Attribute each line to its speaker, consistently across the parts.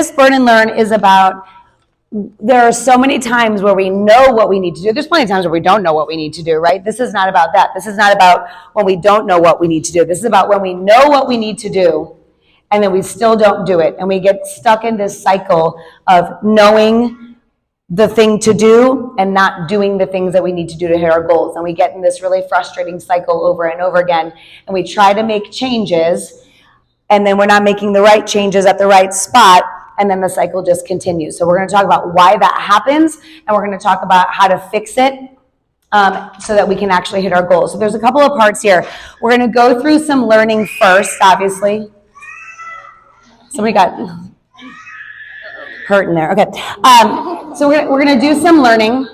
Speaker 1: This Burn and Learn is about, there are so many times where we know what we need to do. There's plenty of times where we don't know what we need to do, right? This is not about that. This is not about when we don't know what we need to do. This is about when we know what we need to do and then we still don't do it. And we get stuck in this cycle of knowing the thing to do and not doing the things that we need to do to hit our goals. And we get in this really frustrating cycle over and over again. And we try to make changes and then we're not making the right changes at the right spot. And then the cycle just continues. So we're going to talk about why that happens, and we're going to talk about how to fix it so that we can actually hit our goals. So there's a couple of parts here. We're going to go through some learning first, obviously. Somebody got hurt in there. Okay. So we're going to do some learning,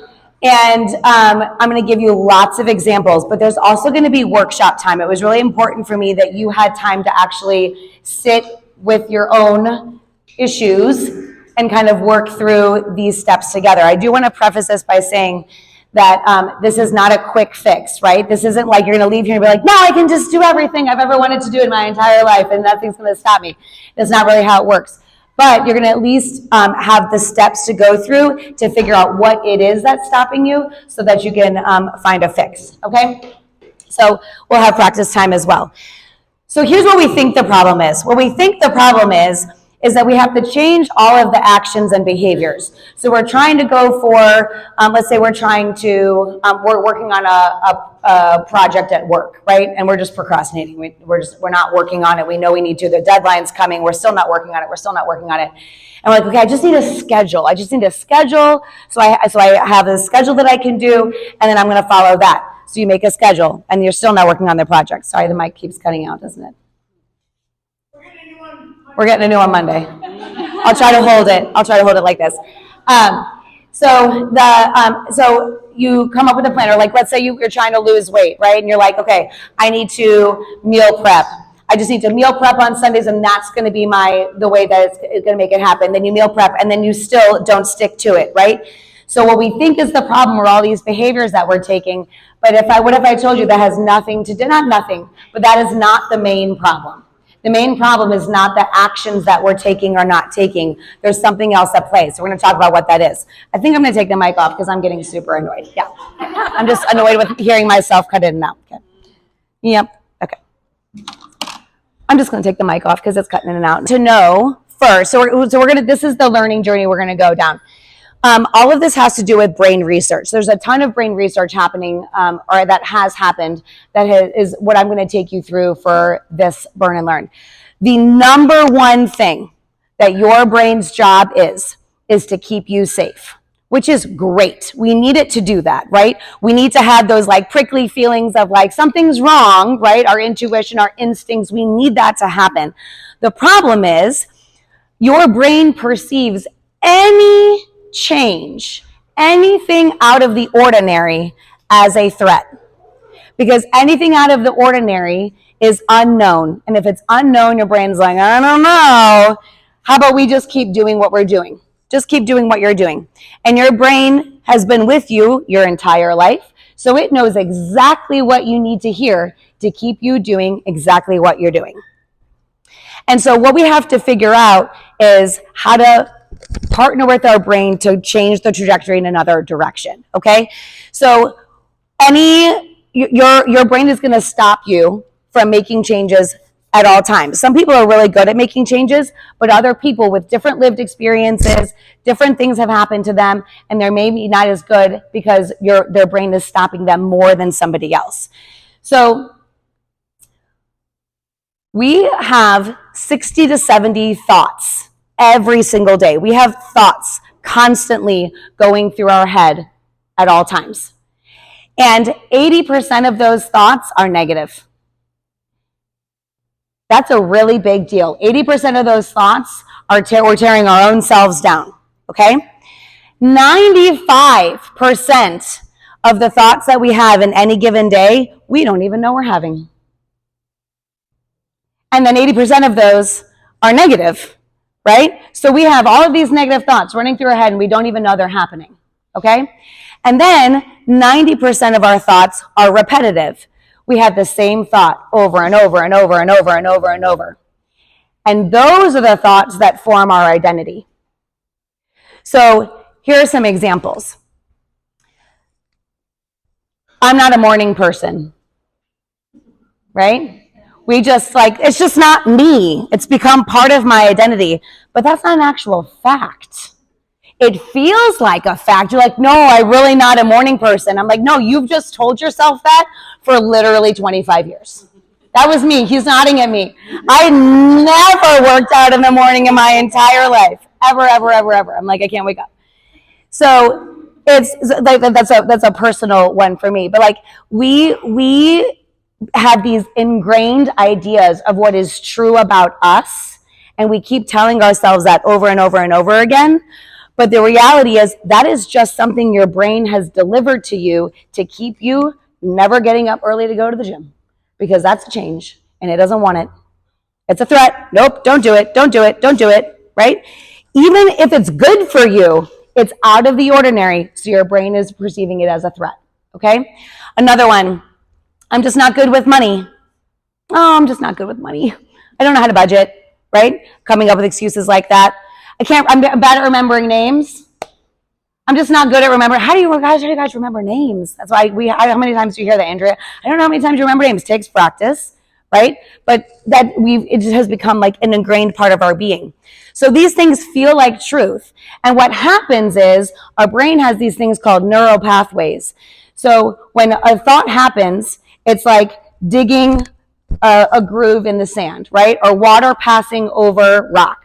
Speaker 1: and I'm going to give you lots of examples, but there's also going to be workshop time. It was really important for me that you had time to actually sit with your own issues and kind of work through these steps together. I do want to preface this by saying that this is not a quick fix, right? This isn't like you're going to leave here and be like, no, I can just do everything I've ever wanted to do in my entire life and nothing's going to stop me. That's not really how it works. But you're going to at least have the steps to go through to figure out what it is that's stopping you so that you can find a fix, okay? So we'll have practice time as well. So here's what we think the problem is. What we think the problem is that we have to change all of the actions and behaviors. So we're trying to go for, let's say we're trying to, we're working on a project at work, right? And we're just procrastinating. We're not working on it. We know we need to. The deadline's coming. We're still not working on it. And we're like, okay, I just need a schedule. So I have a schedule that I can do, and then I'm going to follow that. So you make a schedule, and you're still not working on the project. Sorry, the mic keeps cutting out, doesn't it? We're getting a new one Monday. I'll try to hold it like this. So you come up with a plan, or like, let's say you're trying to lose weight, right? And you're like, okay, I need to meal prep. I just need to meal prep on Sundays, and that's going to be the way that it's going to make it happen. Then you meal prep, and then you still don't stick to it, right? So what we think is the problem are all these behaviors that we're taking. But what if I told you that has nothing to do, not nothing, but that is not the main problem. The main problem is not the actions that we're taking or not taking. There's something else at play. So we're going to talk about what that is. I think I'm going to take the mic off because I'm getting super annoyed. Yeah. I'm just annoyed with hearing myself cut in and out. Okay. Yep. Okay. I'm just going to take the mic off because it's cutting in and out. To know first, so we're going to, this is the learning journey we're going to go down. All of this has to do with brain research. There's a ton of brain research happening, or that has happened, that is what I'm going to take you through for this Burn and Learn. The number one thing that your brain's job is to keep you safe, which is great. We need it to do that, right? We need to have those like prickly feelings of like something's wrong, right? Our intuition, our instincts, we need that to happen. The problem is your brain perceives any change, anything out of the ordinary as a threat. Because anything out of the ordinary is unknown. And if it's unknown, your brain's like, I don't know. How about we just keep doing what we're doing? Just keep doing what you're doing. And your brain has been with you your entire life. So it knows exactly what you need to hear to keep you doing exactly what you're doing. And so what we have to figure out is how to partner with our brain to change the trajectory in another direction, okay? So your brain is going to stop you from making changes at all times. Some people are really good at making changes, but other people with different lived experiences, different things have happened to them, and they're maybe not as good because their brain is stopping them more than somebody else. So we have 60 to 70 thoughts every single day. We have thoughts constantly going through our head at all times. And 80% of those thoughts are negative. That's a really big deal. 80% of those thoughts are we're tearing our own selves down, okay? 95% of the thoughts that we have in any given day, we don't even know we're having. And then 80% of those are negative. Right? So we have all of these negative thoughts running through our head and we don't even know they're happening. Okay? And then 90% of our thoughts are repetitive. We have the same thought over and over and over and over and over and over. And those are the thoughts that form our identity. So here are some examples. I'm not a morning person, right? We just it's just not me. It's become part of my identity, but that's not an actual fact. It feels like a fact. You're like, no, I'm really not a morning person. I'm like, no, you've just told yourself that for literally 25 years. That was me. He's nodding at me. I never worked out in the morning in my entire life. Ever, ever, ever, ever. I'm like, I can't wake up. So it's like, that's a personal one for me. But we have these ingrained ideas of what is true about us, and we keep telling ourselves that over and over and over again. But the reality is that is just something your brain has delivered to you to keep you never getting up early to go to the gym, because that's a change and it doesn't want it. It's a threat. Nope, don't do it. Don't do it. Don't do it. Right? Even if it's good for you, it's out of the ordinary. So your brain is perceiving it as a threat. Okay? Another one. I'm just not good with money. Oh, I'm just not good with money. I don't know how to budget. Right? Coming up with excuses like that. I'm bad at remembering names. I'm just not good at remembering. How do you guys remember names? That's why how many times do you hear that, Andrea? I don't know how many times you remember names. It takes practice, right? But it just has become like an ingrained part of our being. So these things feel like truth. And what happens is our brain has these things called neural pathways. So when a thought happens, it's like digging a groove in the sand, right? Or water passing over rock.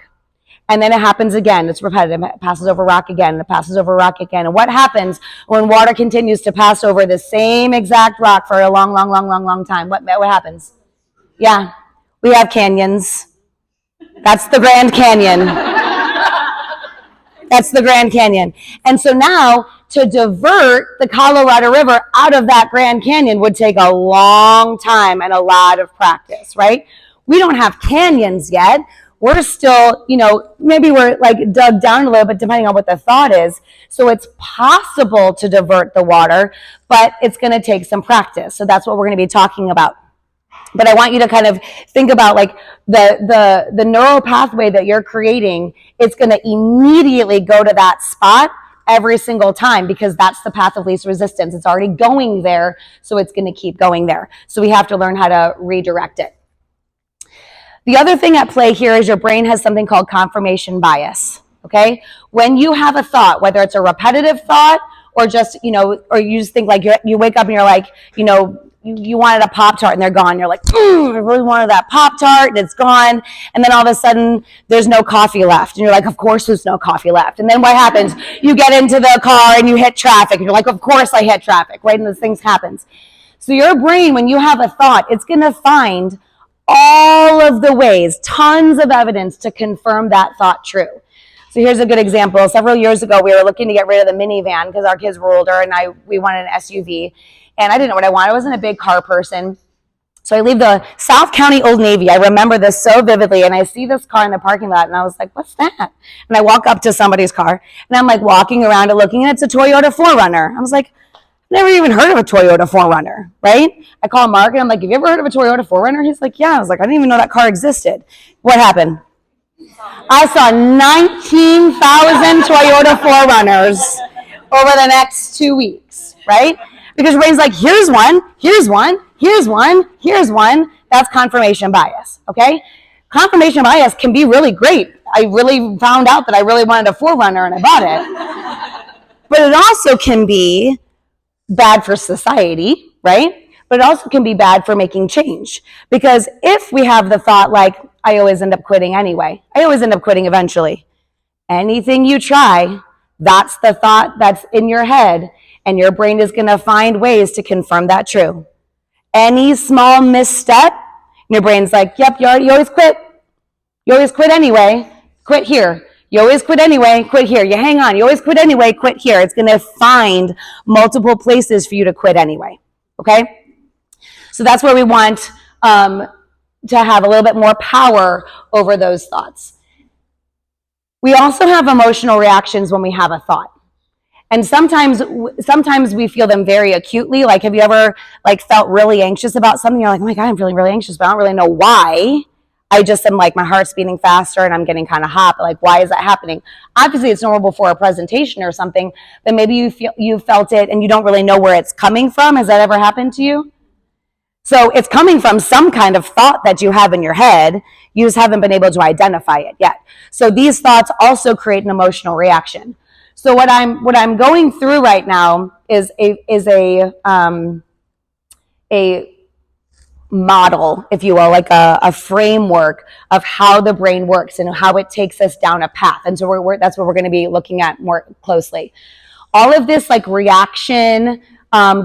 Speaker 1: And then it happens again. It's repetitive. It passes over rock again. It passes over rock again. And what happens when water continues to pass over the same exact rock for a long, long, long, long, long time? What happens? Yeah, we have canyons. That's the Grand Canyon. That's the Grand Canyon. And so now to divert the Colorado River out of that Grand Canyon would take a long time and a lot of practice, right? We don't have canyons yet. We're still, maybe we're like dug down a little bit depending on what the thought is. So it's possible to divert the water, but it's going to take some practice. So that's what we're going to be talking about. But I want you to kind of think about like the neural pathway that you're creating. It's going to immediately go to that spot every single time because that's the path of least resistance. It's already going there, so it's going to keep going there. So we have to learn how to redirect it. The other thing at play here is your brain has something called confirmation bias, okay? When you have a thought, whether it's a repetitive thought or just, or you just think like you wake up and you're like, you wanted a Pop-Tart and they're gone. You're like, I really wanted that Pop-Tart and it's gone. And then all of a sudden there's no coffee left. And you're like, of course there's no coffee left. And then what happens? You get into the car and you hit traffic. And you're like, of course I hit traffic, right? And this thing happens. So your brain, when you have a thought, it's going to find all of the ways, tons of evidence to confirm that thought true. So here's a good example. Several years ago, we were looking to get rid of the minivan because our kids were older and we wanted an SUV. And I didn't know what I wanted. I wasn't a big car person. So I leave the South County Old Navy. I remember this so vividly. And I see this car in the parking lot and I was like, what's that? And I walk up to somebody's car and I'm like walking around it looking and it's a Toyota 4Runner. I was like, never even heard of a Toyota 4Runner, right? I call Mark and I'm like, have you ever heard of a Toyota 4Runner? He's like, yeah. I was like, I didn't even know that car existed. What happened? I saw 19,000 Toyota 4Runners over the next 2 weeks, right? Because your brain's like, here's one, here's one, here's one, here's one. That's confirmation bias, okay? Confirmation bias can be really great. I really found out that I really wanted a 4Runner and I bought it. But it also can be bad for society, right? But it also can be bad for making change. Because if we have the thought like, I always end up quitting anyway. I always end up quitting eventually. Anything you try, that's the thought that's in your head, and your brain is going to find ways to confirm that true. Any small misstep, your brain's like, yep, you always quit. You always quit anyway. Quit here. You always quit anyway, quit here. You hang on. You always quit anyway, quit here. It's going to find multiple places for you to quit anyway, okay? So that's where we want to have a little bit more power over those thoughts. We also have emotional reactions when we have a thought. And sometimes we feel them very acutely. Like, have you ever felt really anxious about something? You're like, oh my God, I'm feeling really anxious, but I don't really know why. I just am like, my heart's beating faster and I'm getting kind of hot. But like, why is that happening? Obviously, it's normal before a presentation or something, but maybe you felt it and you don't really know where it's coming from. Has that ever happened to you? So it's coming from some kind of thought that you have in your head. You just haven't been able to identify it yet. So these thoughts also create an emotional reaction. So what I'm going through right now is a model, if you will, like a framework of how the brain works and how it takes us down a path. And so that's what we're going to be looking at more closely. All of this like reaction,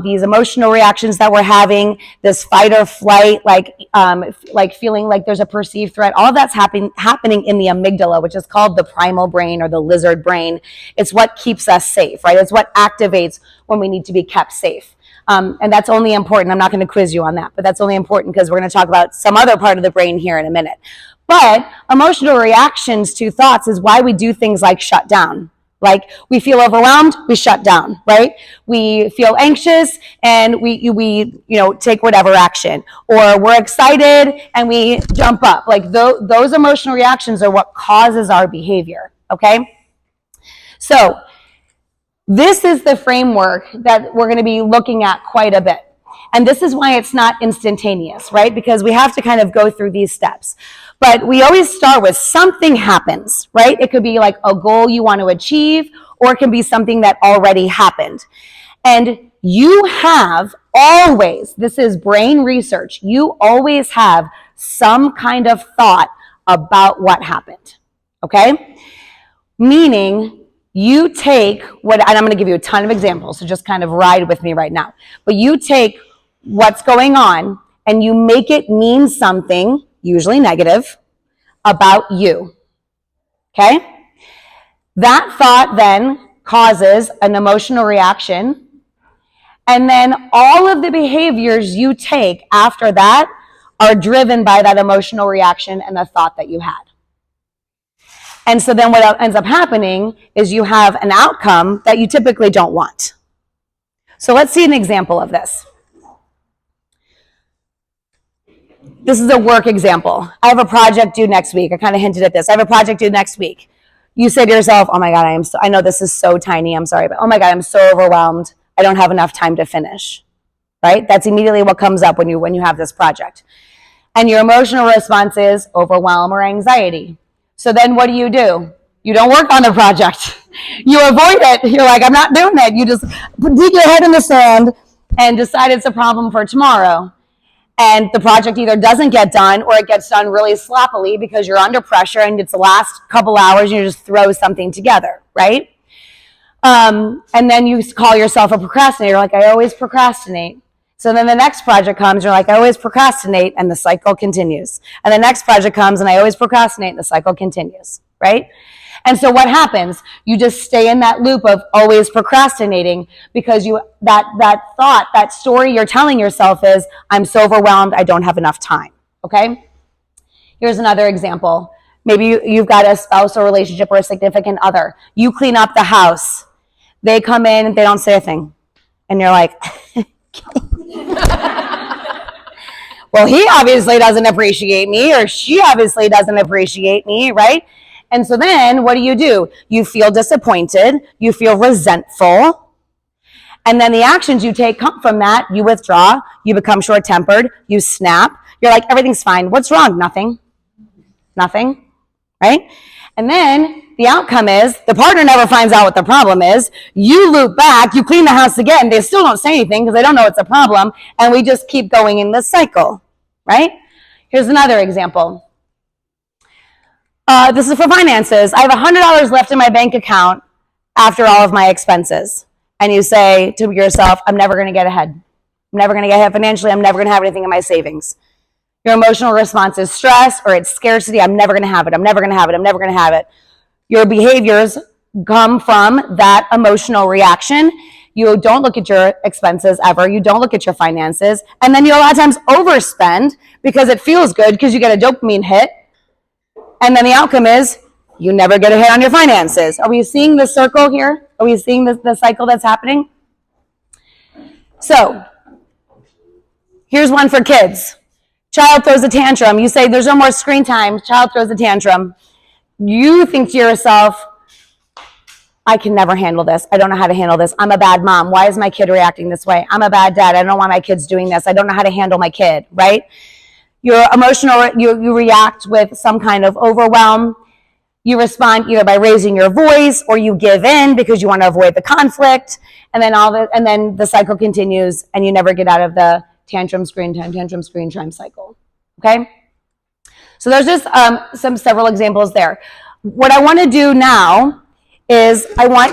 Speaker 1: these emotional reactions that we're having, this fight or flight, like feeling like there's a perceived threat, all of that's happening in the amygdala, which is called the primal brain or the lizard brain. It's what keeps us safe, right? It's what activates when we need to be kept safe. And that's only important. I'm not going to quiz you on that, but that's only important because we're going to talk about some other part of the brain here in a minute. But emotional reactions to thoughts is why we do things like shut down. Like we feel overwhelmed, we shut down, right? We feel anxious and we take whatever action, or we're excited and we jump up. Like those emotional reactions are what causes our behavior. Okay, so this is the framework that we're going to be looking at quite a bit. And this is why it's not instantaneous, right? Because we have to kind of go through these steps. But we always start with something happens, right? It could be like a goal you want to achieve, or it can be something that already happened. And you have always, this is brain research, you always have some kind of thought about what happened, okay? Meaning, you take and I'm going to give you a ton of examples, so just kind of ride with me right now. But you take what's going on and you make it mean something, usually negative, about you. Okay? That thought then causes an emotional reaction. And then all of the behaviors you take after that are driven by that emotional reaction and the thought that you had. And so then what ends up happening is you have an outcome that you typically don't want. So let's see an example of this. This is a work example. I have a project due next week. I kind of hinted at this. I have a project due next week. You say to yourself, oh my God, I know this is so tiny, I'm sorry, but oh my God, I'm so overwhelmed. I don't have enough time to finish, right? That's immediately what comes up when you have this project. And your emotional response is overwhelm or anxiety. So then what do? You don't work on the project. You avoid it. You're like, I'm not doing it. You just dig your head in the sand and decide it's a problem for tomorrow. And the project either doesn't get done or it gets done really sloppily because you're under pressure and it's the last couple hours and you just throw something together, right? And then you call yourself a procrastinator. Like, I always procrastinate. So then the next project comes, you're like, I always procrastinate, and the cycle continues. And the next project comes, and I always procrastinate, and the cycle continues, right? And so what happens? You just stay in that loop of always procrastinating because that thought, that story you're telling yourself is, I'm so overwhelmed, I don't have enough time, okay? Here's another example. Maybe you've got a spouse or relationship or a significant other. You clean up the house. They come in, they don't say a thing. And you're like, well, he obviously doesn't appreciate me, or she obviously doesn't appreciate me, right? And so then what do? You feel disappointed, you feel resentful, and then the actions you take come from that. You withdraw, you become short-tempered, you snap, you're like, everything's fine. What's wrong? Nothing, right? And then the outcome is the partner never finds out what the problem is. You loop back, you clean the house again. They still don't say anything because they don't know it's a problem. And we just keep going in this cycle, right? Here's another example. This is for finances. I have $100 left in my bank account after all of my expenses. And you say to yourself, I'm never going to get ahead. I'm never going to get ahead financially. I'm never going to have anything in my savings. Your emotional response is stress or it's scarcity. I'm never going to have it. I'm never going to have it. I'm never going to have it. Your behaviors come from that emotional reaction. You don't look at your expenses ever. You don't look at your finances. And then you a lot of times overspend because it feels good because you get a dopamine hit. And then the outcome is you never get a hit on your finances. Are we seeing the circle here? Are we seeing the cycle that's happening? So here's one for kids. Child throws a tantrum. You say, there's no more screen time. Child throws a tantrum. You think to yourself, I can never handle this. I don't know how to handle this. I'm a bad mom. Why is my kid reacting this way? I'm a bad dad. I don't know why my kid's doing this. I don't know how to handle my kid, right? You're emotional. You react with some kind of overwhelm. You respond either by raising your voice or you give in because you want to avoid the conflict. And then the cycle continues and you never get out of the tantrum, screen time cycle. Okay? So there's just several examples there. What I want to do now is I'm going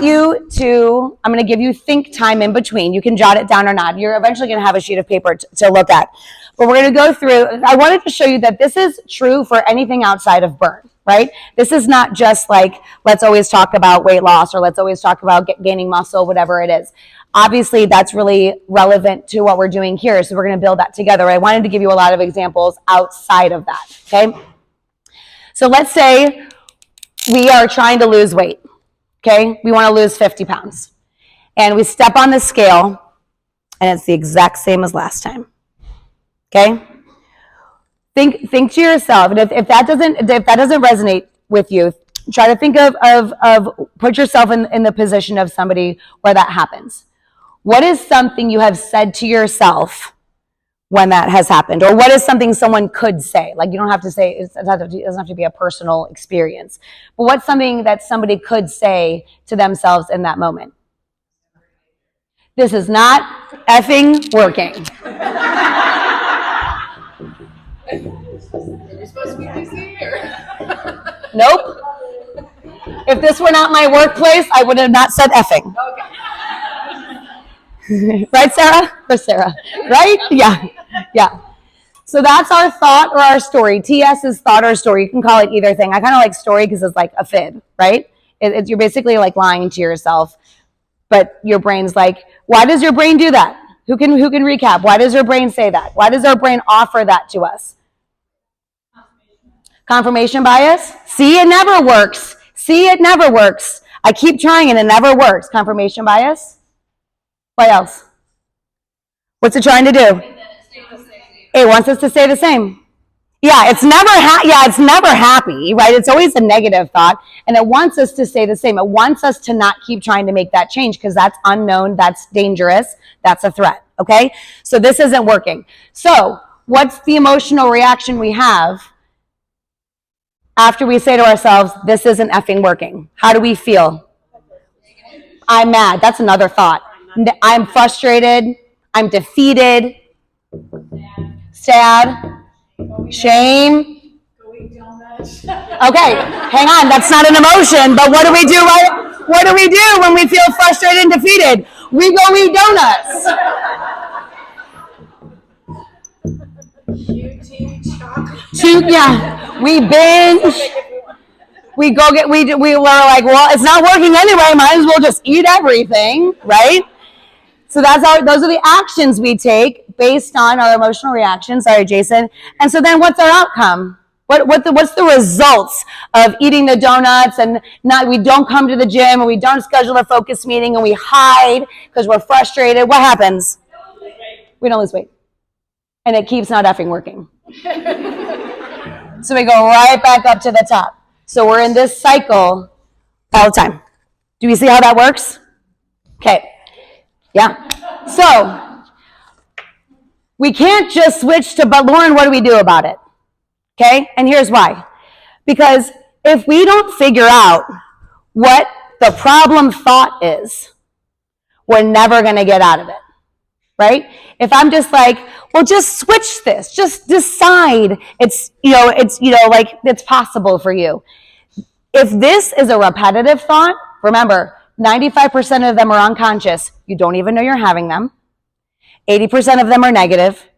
Speaker 1: to give you think time in between. You can jot it down or not. You're eventually going to have a sheet of paper to look at. But we're going to go through, I wanted to show you that this is true for anything outside of burn, right? This is not just like, let's always talk about weight loss or let's always talk about gaining muscle, whatever it is. Obviously, that's really relevant to what we're doing here, so we're going to build that together. I wanted to give you a lot of examples outside of that, okay? So let's say we are trying to lose weight. Okay, we want to lose 50 pounds. And we step on the scale, and it's the exact same as last time. Okay? Think to yourself, and if that doesn't resonate with you, try to think of put yourself in the position of somebody where that happens. What is something you have said to yourself when that has happened? Or what is something someone could say? Like, you don't have to say, it doesn't have to be a personal experience. But what's something that somebody could say to themselves in that moment? This is not effing working.
Speaker 2: You're supposed to be busy or?
Speaker 1: Nope. If this were not my workplace, I would have not said effing. Okay. Right, Sarah? Or Sarah? Right? Yeah. Yeah. So that's our thought or our story. TS is thought or story. You can call it either thing. I kind of like story because it's like a fib, right? You're basically like lying to yourself, but your brain's like, why does your brain do that? Who can recap? Why does your brain say that? Why does our brain offer that to us? Confirmation bias. See, it never works. See, it never works. I keep trying and it never works. Confirmation bias. What else? What's it trying to do? It wants us to stay the same. Yeah, it's never happy, right? It's always a negative thought, and it wants us to stay the same. It wants us to not keep trying to make that change because that's unknown, that's dangerous, that's a threat, okay? So this isn't working. So what's the emotional reaction we have after we say to ourselves, this isn't effing working? How do we feel? I'm mad. That's another thought. I'm frustrated. I'm defeated. Sad. Shame. Okay, hang on. That's not an emotion, but what do we do, right? What do we do when we feel frustrated and defeated? We go eat donuts. Yeah, we binge. We go get, we were like, well, it's not working anyway. Might as well just eat everything, right? So those are the actions we take based on our emotional reactions. Sorry, Jason. And so then what's our outcome? What's the results of eating the donuts and we don't come to the gym and we don't schedule a focus meeting and we hide because we're frustrated? What happens? We don't lose weight. And it keeps not effing working. So we go right back up to the top. So we're in this cycle all the time. Do we see how that works? Okay. Yeah. So we can't just switch to, but Lauren, what do we do about it? Okay. And here's why. Because if we don't figure out what the problem thought is, we're never going to get out of it. Right? If I'm just like, well, just switch this, just decide it's possible for you. If this is a repetitive thought, remember, 95% of them are unconscious. You don't even know you're having them. 80% of them are negative,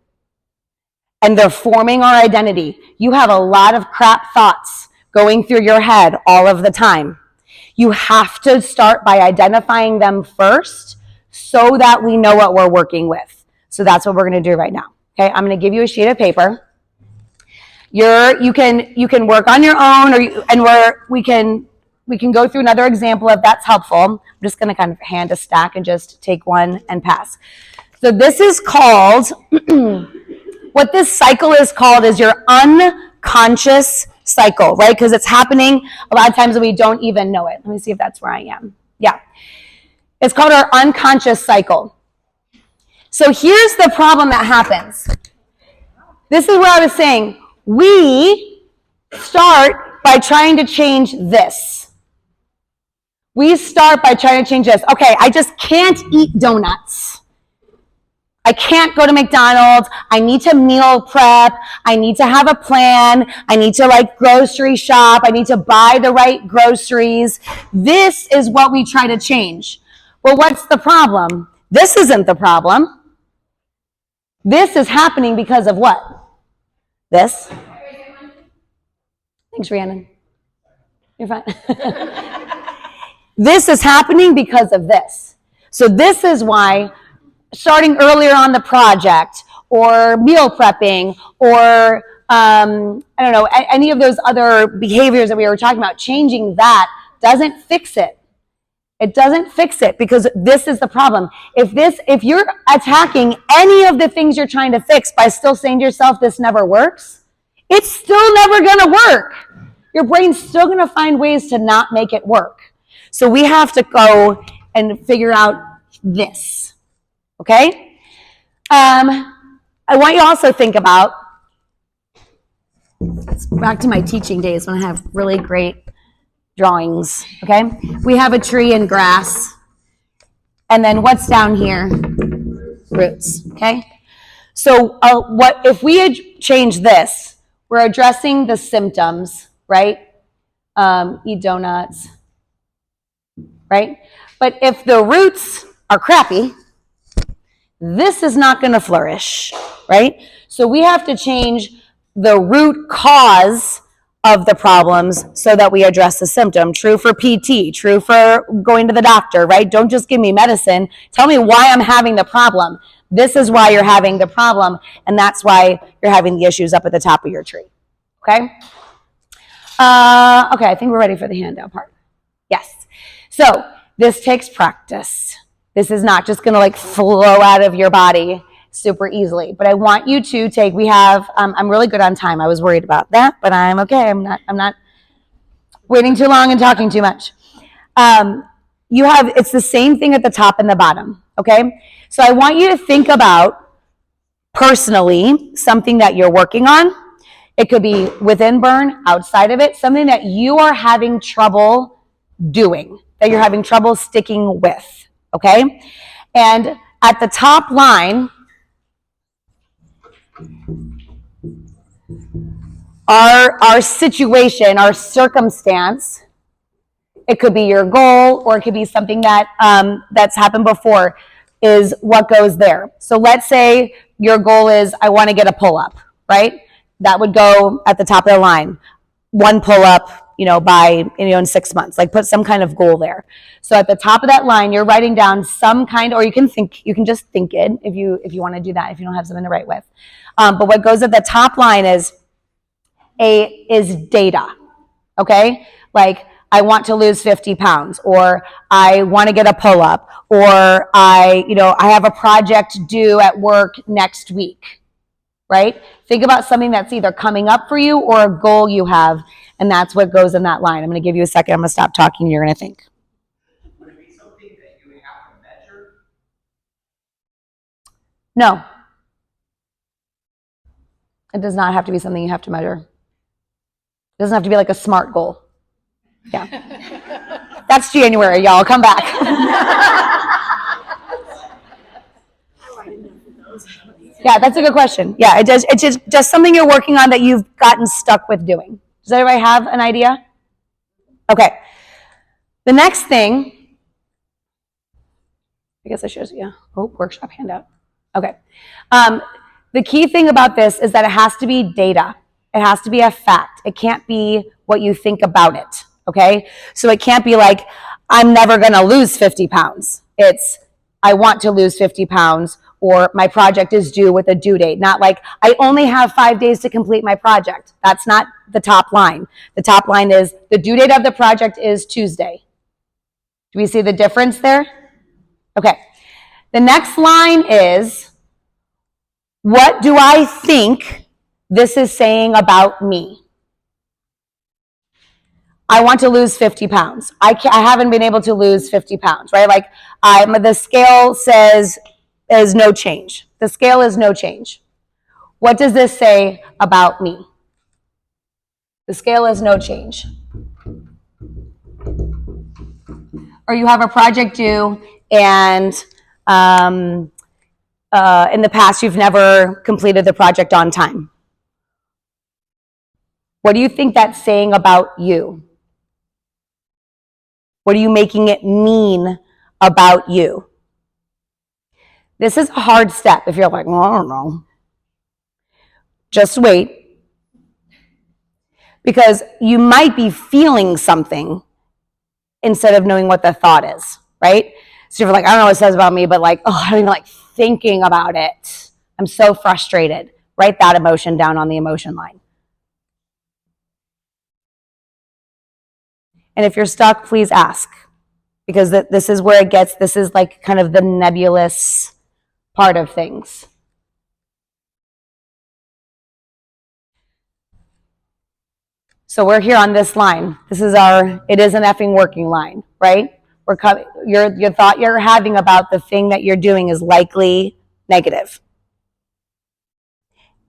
Speaker 1: and they're forming our identity. You have a lot of crap thoughts going through your head all of the time. You have to start by identifying them first so that we know what we're working with. So that's what we're going to do right now. Okay, I'm going to give you a sheet of paper. You can work on your own, we can go through another example if that's helpful. I'm just going to kind of hand a stack and just take one and pass. So this is called, what this cycle is called is your unconscious cycle, right? Because it's happening a lot of times and we don't even know it. Let me see if that's where I am. Yeah. It's called our unconscious cycle. So here's the problem that happens. This is what I was saying. We start by trying to change this. We start by trying to change this. Okay, I just can't eat donuts. I can't go to McDonald's. I need to meal prep. I need to have a plan. I need to like grocery shop. I need to buy the right groceries. This is what we try to change. Well, what's the problem? This isn't the problem. This is happening because of what? This. Thanks, Rhiannon. You're fine. This is happening because of this. So this is why starting earlier on the project or meal prepping or, I don't know, any of those other behaviors that we were talking about, changing that doesn't fix it. It doesn't fix it because this is the problem. If you're attacking any of the things you're trying to fix by still saying to yourself, this never works, it's still never going to work. Your brain's still going to find ways to not make it work. So we have to go and figure out this. Okay? I want you to also think about, back to my teaching days when I have really great drawings, okay? We have a tree and grass, and then what's down here? Roots, okay? So what if we change this? We're addressing the symptoms, right? Eat donuts, right? But if the roots are crappy, this is not going to flourish, right? So we have to change the root cause of the problems so that we address the symptom. True for PT, true for going to the doctor, right? Don't just give me medicine. Tell me why I'm having the problem. This is why you're having the problem, and that's why you're having the issues up at the top of your tree, okay? Okay, I think we're ready for the handout part. Yes. So this takes practice. This is not just going to like flow out of your body super easily. But I want you to take, we have, I'm really good on time. I was worried about that, but I'm okay. I'm not waiting too long and talking too much. It's the same thing at the top and the bottom, okay? So I want you to think about personally something that you're working on. It could be within Burn, outside of it, something that you are having trouble doing, that you're having trouble sticking with. Okay? And at the top line, our situation, our circumstance, it could be your goal or it could be something that that's happened before, is what goes there. So let's say your goal is, I want to get a pull-up, right? That would go at the top of the line. One pull-up, in 6 months, like put some kind of goal there. So at the top of that line, you're writing down some kind, or you can just think it if you want to do that, if you don't have something to write with. But what goes at the top line is data. Okay? Like, I want to lose 50 pounds, or I want to get a pull-up, or I have a project due at work next week. Right? Think about something that's either coming up for you or a goal you have, and that's what goes in that line. I'm going to give you a second. I'm going to stop talking. You're going to think.
Speaker 3: Would it be something that you would have to measure?
Speaker 1: No. It does not have to be something you have to measure. It doesn't have to be like a SMART goal. Yeah. That's January, y'all. Come back. Yeah, that's a good question. Yeah, it's just something you're working on that you've gotten stuck with doing. Does everybody have an idea? Okay. The next thing, I guess I should, workshop handout. Okay. The key thing about this is that it has to be data. It has to be a fact. It can't be what you think about it, okay? So it can't be like, I'm never going to lose 50 pounds. It's, I want to lose 50 pounds, or my project is due with a due date. Not like, I only have 5 days to complete my project. That's not the top line. The top line is, the due date of the project is Tuesday. Do we see the difference there? Okay. The next line is, What do I think this is saying about me? I want to lose 50 pounds. I haven't been able to lose 50 pounds, right? Like the scale says is no change. The scale is no change. What does this say about me? The scale is no change. Or you have a project due and in the past you've never completed the project on time. What do you think that's saying about you? What are you making it mean about you? This is a hard step if you're like, well, I don't know. Just wait. Because you might be feeling something instead of knowing what the thought is, right? So you're like, I don't know what it says about me, but like, oh, I don't even like thinking about it. I'm so frustrated. Write that emotion down on the emotion line. And if you're stuck, please ask. Because this is where it gets, this is like kind of the nebulous part of things. So we're here on this line. This is it is an effing working line, right? Your thought you're having about the thing that you're doing is likely negative.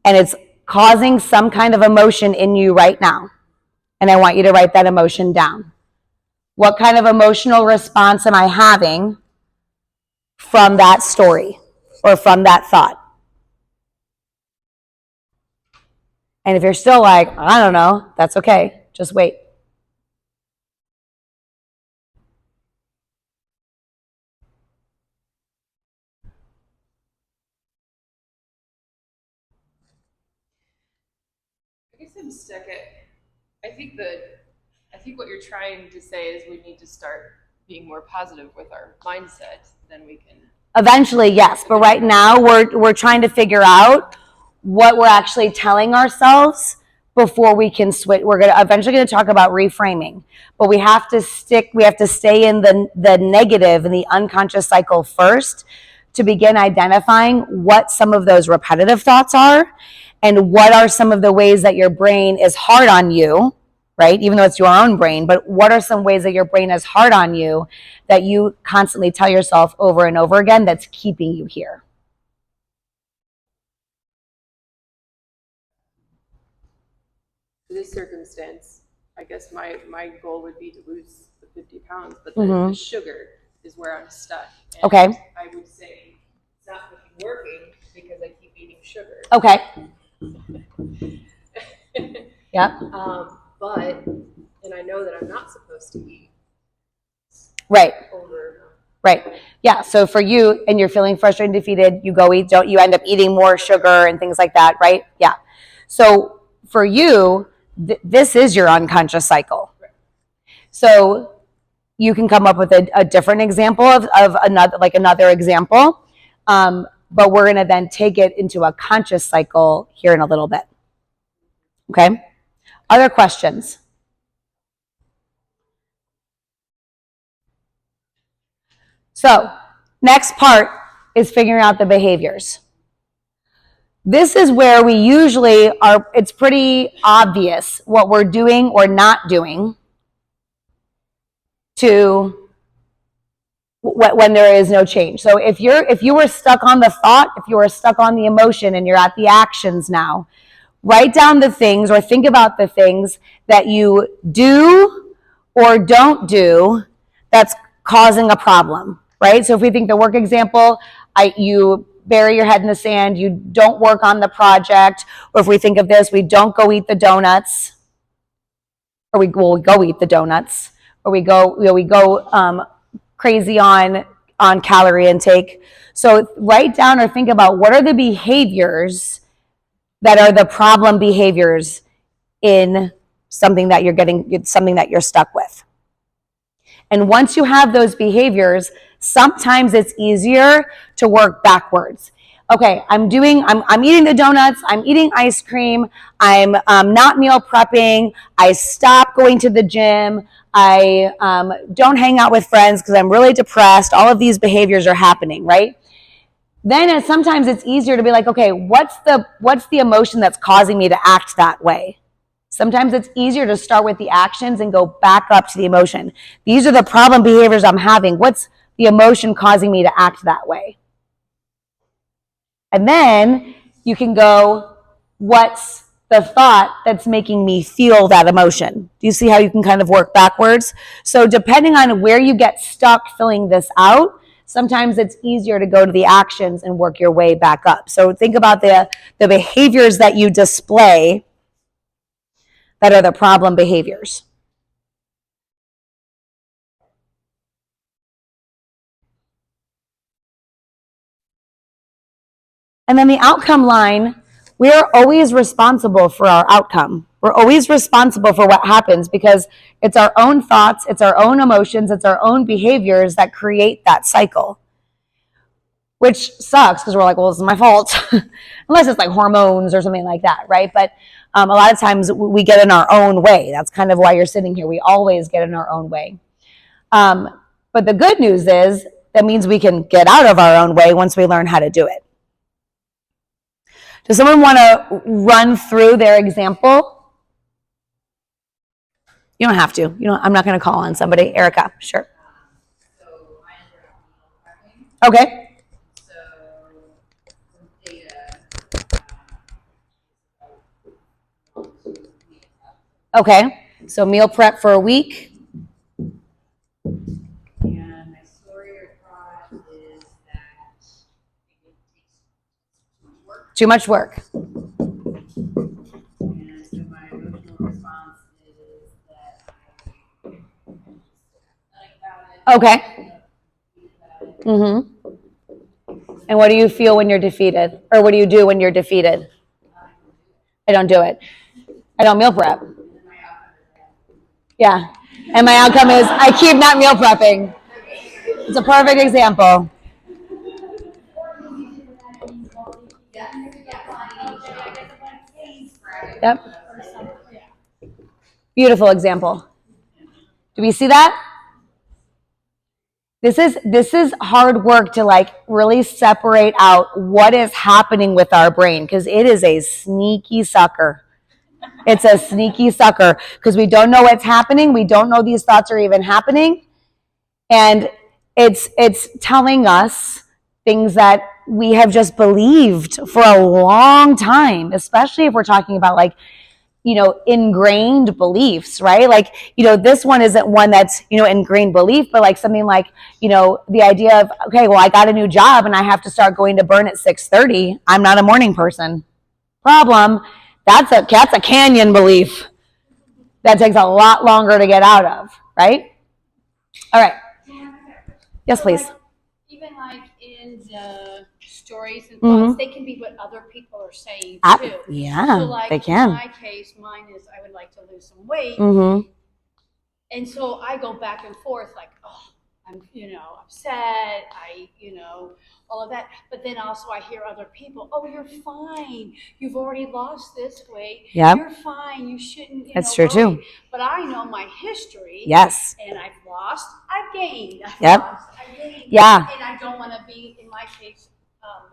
Speaker 1: And it's causing some kind of emotion in you right now. And I want you to write that emotion down. What kind of emotional response am I having from that story or from that thought? And if you're still like, I don't know, that's okay. Just wait.
Speaker 2: I guess I'm stuck at, I think what you're trying to say is we need to start being more positive with our mindset, then we can.
Speaker 1: Eventually, yes. But right now, we're trying to figure out what we're actually telling ourselves before we can switch. We're eventually going to talk about reframing, but we have to stay in the negative and the unconscious cycle first to begin identifying what some of those repetitive thoughts are and what are some of the ways that your brain is hard on you, right? Even though it's your own brain, but what are some ways that your brain is hard on you that you constantly tell yourself over and over again that's keeping you here?
Speaker 2: For this circumstance, I guess my goal would be to lose the 50 pounds, but the sugar is where I'm stuck. And
Speaker 1: okay.
Speaker 2: I would say it's not working because I keep eating sugar.
Speaker 1: Okay. Yep.
Speaker 2: But, and I know that I'm not supposed to eat.
Speaker 1: Right.
Speaker 2: Over.
Speaker 1: Right. Yeah. So for you, and you're feeling frustrated and defeated, you go eat, you end up eating more sugar and things like that, right? Yeah. So for you, this is your unconscious cycle. Right. So you can come up with a different example of another example. But we're going to then take it into a conscious cycle here in a little bit. Okay? Other questions? So, next part is figuring out the behaviors. This is where we usually it's pretty obvious what we're doing or not doing when there is no change. So if you were stuck on the thought, if you were stuck on the emotion and you're at the actions now, write down the things or think about the things that you do or don't do that's causing a problem, right? So if we think the work example, you bury your head in the sand, you don't work on the project, or if we think of this, we don't go eat the donuts, or we go eat the donuts, or we go crazy on calorie intake. So write down or think about what are the behaviors that are the problem behaviors in something that you're stuck with. And once you have those behaviors, sometimes it's easier to work backwards. Okay, I'm eating the donuts, I'm eating ice cream, I'm not meal prepping, I stop going to the gym, I don't hang out with friends because I'm really depressed. All of these behaviors are happening, right? then sometimes it's easier to be like, okay, what's the emotion that's causing me to act that way? Sometimes it's easier to start with the actions and go back up to the emotion. These are the problem behaviors I'm having. What's the emotion causing me to act that way? And then you can go, what's the thought that's making me feel that emotion? Do you see how you can kind of work backwards? So depending on where you get stuck filling this out, sometimes it's easier to go to the actions and work your way back up. So think about the behaviors that you display that are the problem behaviors. And then the outcome line, we are always responsible for our outcome. We're always responsible for what happens because it's our own thoughts, it's our own emotions, it's our own behaviors that create that cycle. Which sucks because we're like, well, this is my fault. Unless it's like hormones or something like that, right? But a lot of times we get in our own way. That's kind of why you're sitting here. We always get in our own way. But the good news is that means we can get out of our own way once we learn how to do it. Does someone want to run through their example? You don't have to. I'm not going to call on somebody. Erica, sure.
Speaker 4: So I ended up meal prepping.
Speaker 1: Okay.
Speaker 4: So some data.
Speaker 1: Okay. So meal prep for a week.
Speaker 4: And my story or thought is that it takes too much work.
Speaker 1: Too much work.
Speaker 4: And so my emotional response is that I think about it.
Speaker 1: Okay. Mm-hmm. And what do you feel when you're defeated? Or what do you do when you're defeated? I don't do it. I don't meal prep. Yeah. And my outcome is I keep not meal prepping. It's a perfect example. Yep. Beautiful example. Do we see that? This is hard work to like really separate out what is happening with our brain because it is a sneaky sucker. It's a sneaky sucker because we don't know what's happening. We don't know these thoughts are even happening. And it's telling us things that we have just believed for a long time, especially if we're talking about like, ingrained beliefs, right? Like, this one isn't one that's, ingrained belief, but like something like, the idea of, okay, well, I got a new job and I have to start going to burn at 6:30. I'm not a morning person. Problem. That's a canyon belief that takes a lot longer to get out of, right? All right. Yes, please.
Speaker 5: Like, even like in the stories and
Speaker 1: Mhm.
Speaker 5: thoughts, they can be what other people are saying too.
Speaker 1: Yeah,
Speaker 5: So like
Speaker 1: they can.
Speaker 5: in my case, mine is I would like to lose some weight.
Speaker 1: Mm-hmm.
Speaker 5: And so I go back and forth like, oh, I'm, upset. All of that. But then also I hear other people, oh, you're fine. You've already lost this weight.
Speaker 1: Yep.
Speaker 5: You're fine. You shouldn't,
Speaker 1: That's true
Speaker 5: worry.
Speaker 1: too.
Speaker 5: But I know my history.
Speaker 1: Yes.
Speaker 5: And I've lost, I've gained. I've
Speaker 1: Yep.
Speaker 5: lost, I've gained.
Speaker 1: Yeah.
Speaker 5: And I don't want to be, in my case,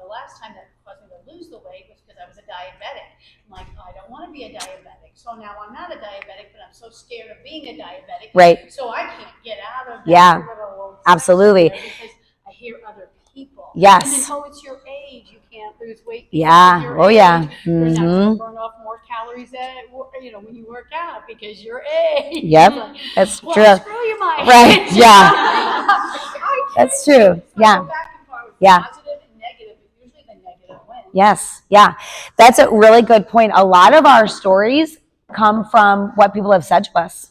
Speaker 5: the last time that caused me to lose the weight was because I was a diabetic. I'm like, I don't want to be a diabetic. So now I'm not a diabetic, but I'm so scared of being a diabetic.
Speaker 1: Right.
Speaker 5: So I can't get out of that
Speaker 1: Yeah.
Speaker 5: little
Speaker 1: Absolutely.
Speaker 5: because I hear other people.
Speaker 1: Yes.
Speaker 5: And then, oh, it's your age. You can't lose weight. because
Speaker 1: Yeah.
Speaker 5: of your
Speaker 1: Oh, yeah.
Speaker 5: age. You're not going
Speaker 1: Mm-hmm.
Speaker 5: to burn off more calories when you work out because your age.
Speaker 1: Yep.
Speaker 5: Like,
Speaker 1: That's
Speaker 5: well,
Speaker 1: true.
Speaker 5: screw you, my
Speaker 1: Right.
Speaker 5: age.
Speaker 1: Yeah.
Speaker 5: I
Speaker 1: That's
Speaker 5: can't
Speaker 1: true.
Speaker 5: do it. So
Speaker 1: Yeah.
Speaker 5: go back and forth with
Speaker 1: Yeah.
Speaker 5: positive and negative, and usually the negative wins.
Speaker 1: Yes. Yeah. That's a really good point. A lot of our stories come from what people have said to us.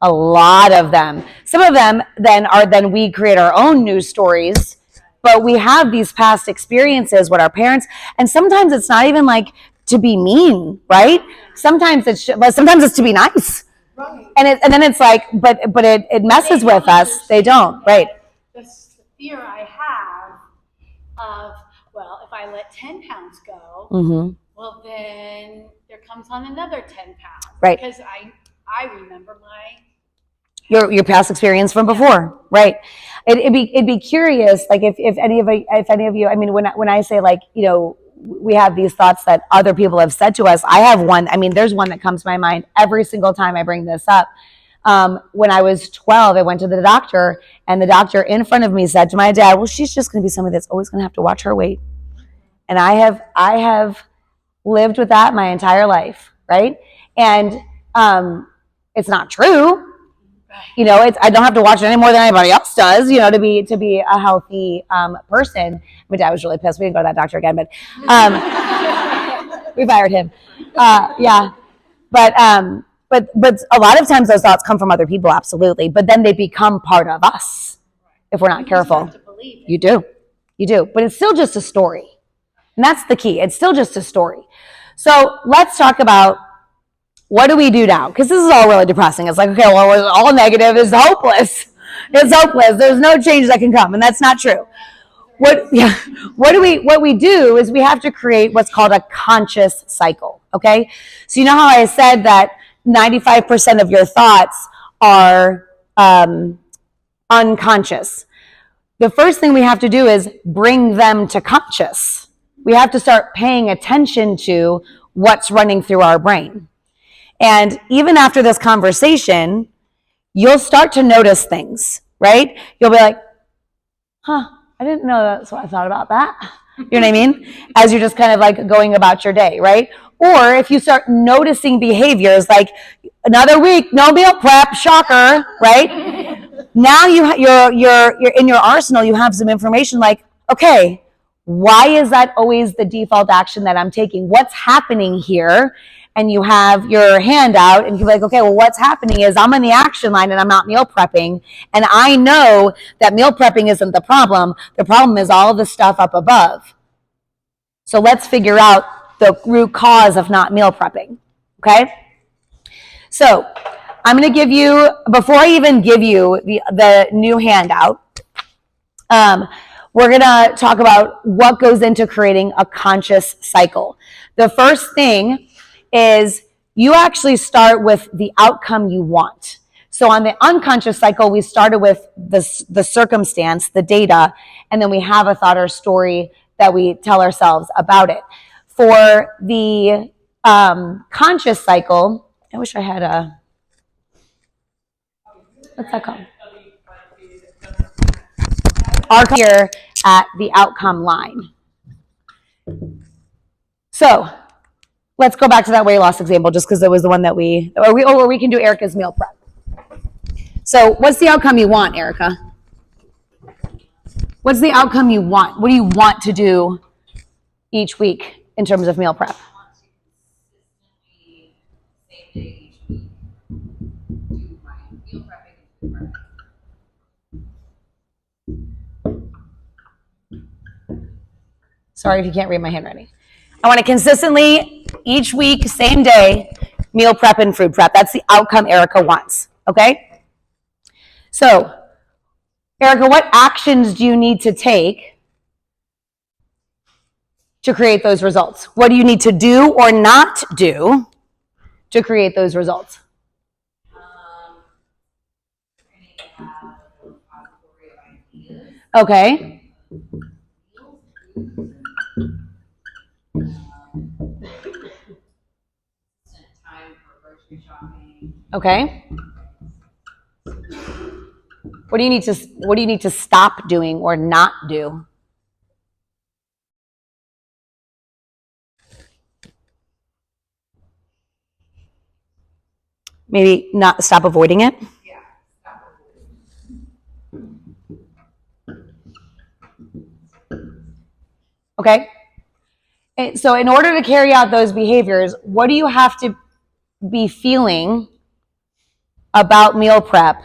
Speaker 1: A lot of them. Some of them then we create our own news stories, but we have these past experiences with our parents, and sometimes it's not even like to be mean, right? Sometimes it's to be nice.
Speaker 5: Right.
Speaker 1: And then it's like, but it messes with us. They don't, right?
Speaker 5: That's the fear I have of, well, if I let 10 pounds go,
Speaker 1: Mm-hmm.
Speaker 5: well, then there comes on another 10 pounds.
Speaker 1: Right.
Speaker 5: Because I remember my
Speaker 1: Your past experience from before, right? It'd be curious, like if any of you, I mean, when I say like, you know, we have these thoughts that other people have said to us. I have one. I mean, there's one that comes to my mind every single time I bring this up. When I was 12, I went to the doctor, and the doctor in front of me said to my dad, "Well, she's just going to be somebody that's always going to have to watch her weight." And I have lived with that my entire life, right? And it's not true. You know, I don't have to watch it any more than anybody else does, you know, to be a healthy person. My dad was really pissed. We didn't go to that doctor again, but we fired him. Yeah, but a lot of times those thoughts come from other people, absolutely. But then they become part of us if we're not careful.
Speaker 5: have to believe it.
Speaker 1: You do. But it's still just a story, and that's the key. It's still just a story. So let's talk about, what do we do now? Because this is all really depressing. It's like, okay, well, all negative is hopeless. It's hopeless. There's no change that can come, and that's not true. What we do is we have to create what's called a conscious cycle. Okay, so you know how I said that 95% of your thoughts are unconscious. The first thing we have to do is bring them to conscious. We have to start paying attention to what's running through our brain. And even after this conversation, you'll start to notice things, right? You'll be like, I didn't know that's what I thought about that. You know what I mean? As you're just kind of like going about your day, right? Or if you start noticing behaviors like, another week, no meal prep, shocker, right? Now you're in your arsenal, you have some information like, okay, why is that always the default action that I'm taking? What's happening here? And you have your hand out, and you're like, okay, well, what's happening is I'm on the action line and I'm not meal prepping. And I know that meal prepping isn't the problem. The problem is all the stuff up above. So let's figure out the root cause of not meal prepping, okay? So I'm going to give you, before I even give you the new handout, we're going to talk about what goes into creating a conscious cycle. The first thing is you actually start with the outcome you want. So on the unconscious cycle, we started with the circumstance, the data, and then we have a thought or story that we tell ourselves about it. For the conscious cycle, I wish I had a, what's that called? Our here at the outcome line. So let's go back to that weight loss example, just because it was the one that we can do Erica's meal prep. So what's the outcome you want, Erica? What's the outcome you want? What do you want to do each week in terms of meal prep? Sorry if you can't read my handwriting. I want to consistently, each week, same day, meal prep and food prep. That's the outcome Erica wants, okay? So, Erica, what actions do you need to take to create those results? What do you need to do or not do to create those results? Okay.
Speaker 4: Time for grocery shopping.
Speaker 1: Okay. What do you need to stop doing or not do? Maybe not stop avoiding it?
Speaker 4: Yeah, stop
Speaker 1: Okay. So in order to carry out those behaviors, what do you have to be feeling about meal prep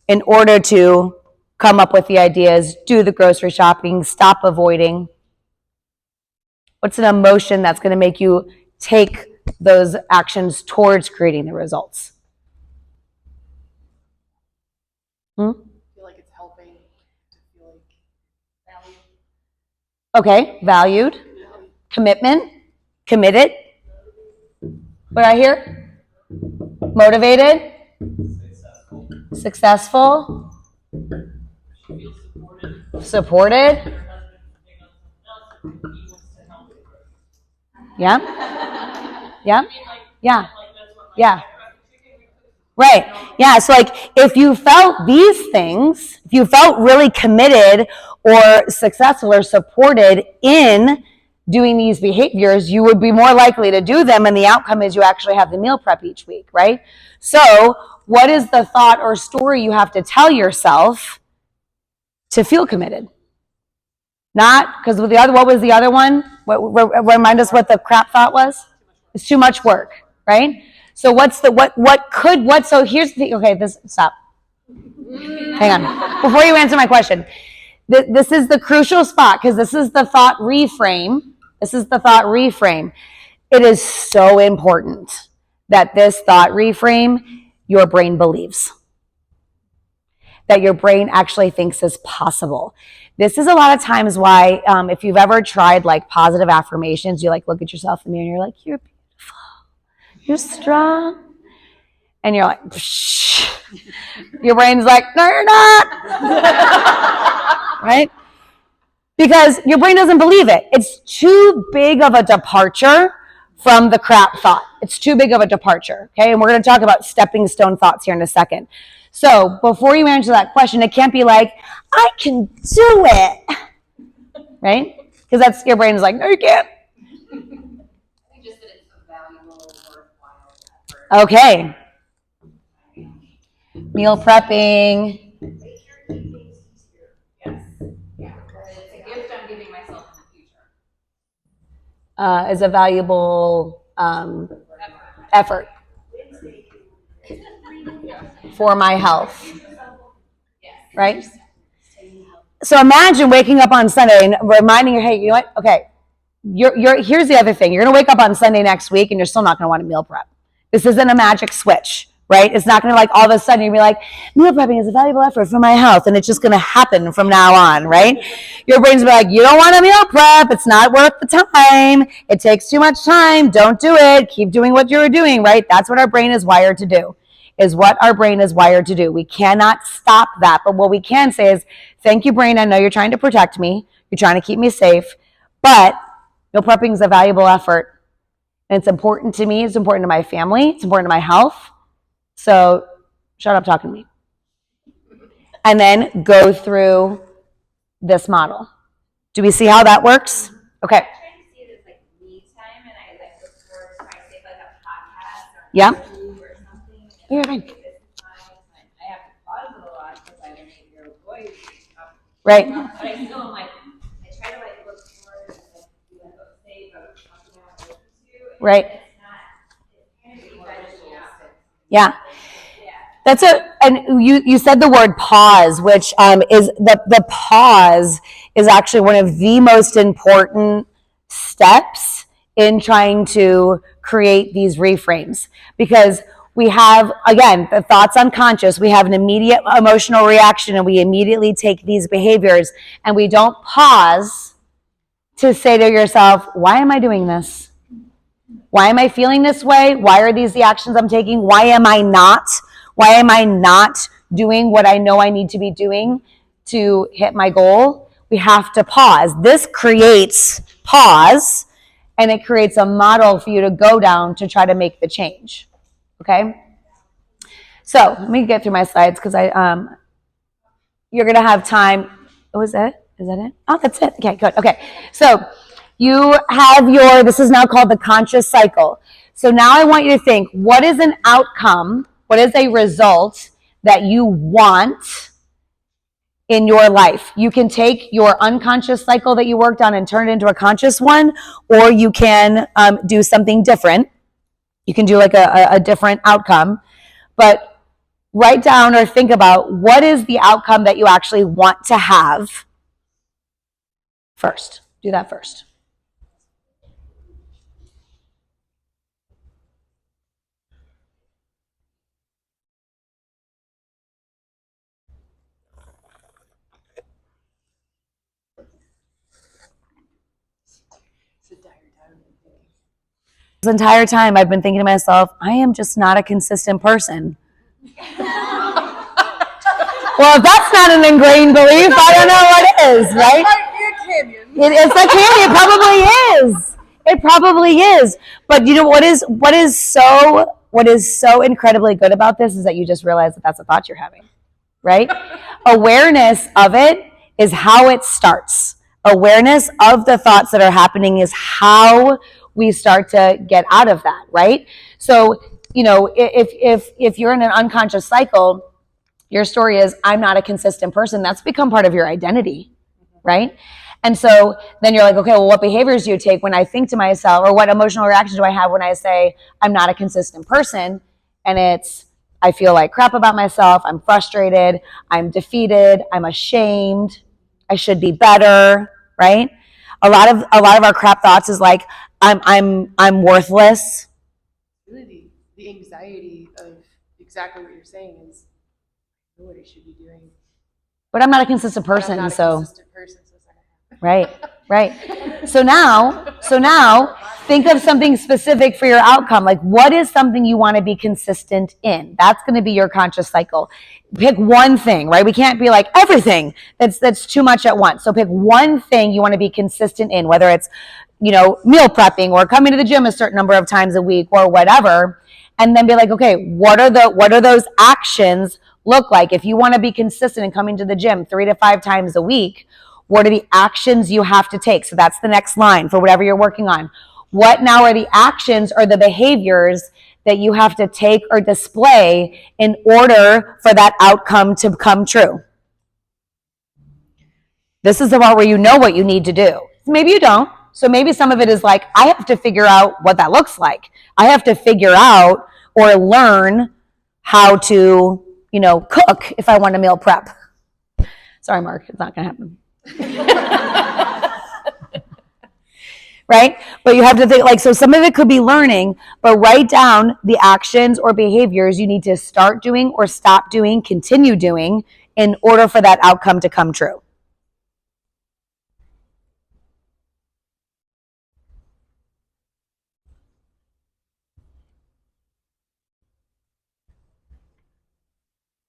Speaker 1: in order to come up with the ideas, do the grocery shopping, stop avoiding? What's an emotion that's going to make you take those actions towards creating the results?
Speaker 2: I feel like it's helping to feel like valued.
Speaker 1: Okay, valued, commitment, committed. What I hear? Motivated, Successful? Supported? Yeah? Yeah? Yeah. Yeah. Right. Yeah. So like if you felt these things, if you felt really committed or successful or supported in doing these behaviors, you would be more likely to do them. And the outcome is you actually have the meal prep each week, right? So what is the thought or story you have to tell yourself to feel committed? Not because with the other, what was the other one? Remind us what the crap thought was. It's too much work, right? So what's the so here's the okay, stop. Hang on. Before you answer my question. This is the crucial spot because this is the thought reframe. This is the thought reframe. It is so important that this thought reframe your brain believes. That your brain actually thinks is possible. This is a lot of times why if you've ever tried like positive affirmations, you like look at yourself in the mirror and you're like, you're beautiful, you're strong. And you're like, psh. Your brain's like, no, you're not. Right? Because your brain doesn't believe it. It's too big of a departure from the crap thought. It's too big of a departure. Okay. And we're going to talk about stepping stone thoughts here in a second. So before you answer that question, it can't be like, I can do it. Right? Because that's your brain's like, no, you can't.
Speaker 4: I think just that it's a valuable, worthwhile effort.
Speaker 1: Okay. Meal prepping.
Speaker 4: Make your evenings easier. Yes. Yeah. It's a gift I'm giving myself in the future.
Speaker 1: Is a valuable effort for my health. Right? So imagine waking up on Sunday and reminding you, hey, you know what? Okay, here's the other thing. You're going to wake up on Sunday next week and you're still not going to want to meal prep. This isn't a magic switch, right? It's not going to like all of a sudden you'll be like, meal prepping is a valuable effort for my health and it's just going to happen from now on, right? Your brain's going to be like, you don't want a meal prep. It's not worth the time. It takes too much time. Don't do it. Keep doing what you're doing, right? That's what our brain is wired to do. We cannot stop that. But what we can say is, thank you, brain. I know you're trying to protect me. You're trying to keep me safe. But meal prepping is a valuable effort. And it's important to me. It's important to my family. It's important to my health. So shut up talking to me. And then go through this model. Do we see how that works? Okay.
Speaker 4: I'm trying to see it as like me time, and I like look forward to trying to save like a podcast or
Speaker 1: Yeah.
Speaker 4: or something.
Speaker 1: You're fine.
Speaker 4: I have to pause it a lot because I have an 8-year-old boy.
Speaker 1: Right.
Speaker 4: But I still am like, I try to like look forward and like do like a save of something I want to listen to.
Speaker 1: Right.
Speaker 4: It's kind of visual.
Speaker 1: Yeah. That's and you said the word pause, which is the pause is actually one of the most important steps in trying to create these reframes, because we have, again, the thought's unconscious. We have an immediate emotional reaction and we immediately take these behaviors and we don't pause to say to yourself, why am I doing this? Why am I feeling this way? Why are these the actions I'm taking? Why am I not doing what I know I need to be doing to hit my goal? We have to pause. This creates pause, and it creates a model for you to go down to try to make the change. Okay? So let me get through my slides because you're going to have time. Oh, is that it? Is that it? Oh, that's it. Okay, good. Okay. So you have this is now called the conscious cycle. So now I want you to think, what is an outcome? What is a result that you want in your life? You can take your unconscious cycle that you worked on and turn it into a conscious one, or you can do something different. You can do like a different outcome, but write down or think about what is the outcome that you actually want to have first. Do that first. This entire time I've been thinking to myself, I am just not a consistent person. Well, if that's not an ingrained belief, I don't know what is, right? It's a canyon. It probably is. It probably is. But you know what is so incredibly good about this is that you just realize that that's a thought you're having, right? Awareness of it is how it starts. Awareness of the thoughts that are happening is how we start to get out of that, right? So, you know, if you're in an unconscious cycle, your story is, I'm not a consistent person. That's become part of your identity, right? And so then you're like, okay, well, what behaviors do you take when I think to myself, or what emotional reaction do I have when I say I'm not a consistent person? And it's, I feel like crap about myself. I'm frustrated. I'm defeated. I'm ashamed. I should be better, right? A lot of our crap thoughts is like, I'm worthless.
Speaker 2: Really, the anxiety of exactly what you're saying is, I know what I should be doing.
Speaker 1: But I'm not a consistent
Speaker 2: But I'm
Speaker 1: person,
Speaker 2: not a
Speaker 1: so
Speaker 2: consistent person, so it's not gonna happen.
Speaker 1: right. So now think of something specific for your outcome. Like, what is something you want to be consistent in? That's going to be your conscious cycle. Pick one thing, right? We can't be like everything. That's too much at once. So pick one thing you want to be consistent in, whether it's, you know, meal prepping or coming to the gym a certain number of times a week or whatever. And then be like, okay, what are those actions look like? If you want to be consistent in coming to the gym 3 to 5 times a week, what are the actions you have to take? So that's the next line for whatever you're working on. What now are the actions or the behaviors that you have to take or display in order for that outcome to come true? This is the part where you know what you need to do. Maybe you don't. So maybe some of it is like, I have to figure out what that looks like. I have to figure out or learn how to, you know, cook if I want to meal prep. Sorry, Mark, it's not going to happen. Right? But you have to think, like, so some of it could be learning, but write down the actions or behaviors you need to start doing or stop doing, continue doing in order for that outcome to come true.